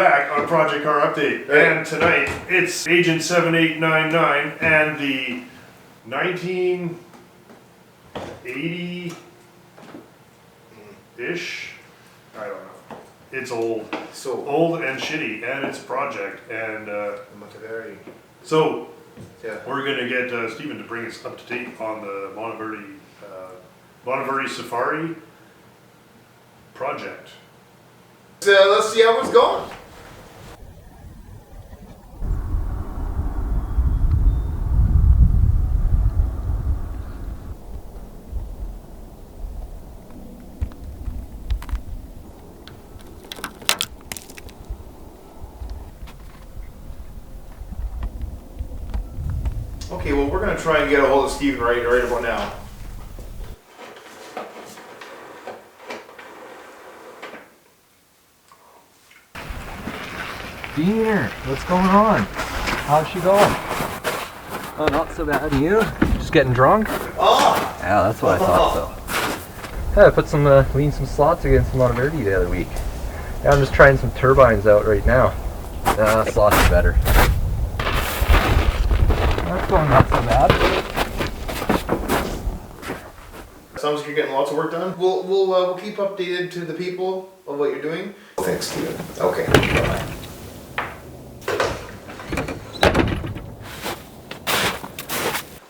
back on Project Car Update, and tonight it's Agent 7899 and the 1980-ish, I don't know. It's old. So old and shitty, and it's project, and so yeah. we're gonna get Stephen to bring us up to date on the Monteverde Safari project. So let's see how it's going. Okay, well, we're going to try and get a hold of Steven right about now. Diener, what's going on? How's she going? Oh, not so bad. You? Just getting drunk? Oh! Yeah, that's what I thought so. Yeah, I put some, leaned some slots against Monteverde the other week. Yeah, I'm just trying some turbines out right now. Slots are better. That's going not so bad. Sounds like you're getting lots of work done. We'll keep updated to the people of what you're doing. Thanks, Steven. Okay. Bye.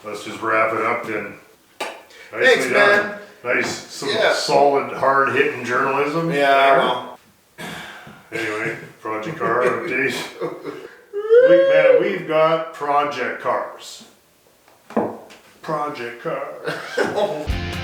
Let's just wrap it up then. Thanks, man. Nice, solid, hard-hitting journalism. Yeah, well. Anyway, Project Car Update. We've got project cars. Project cars.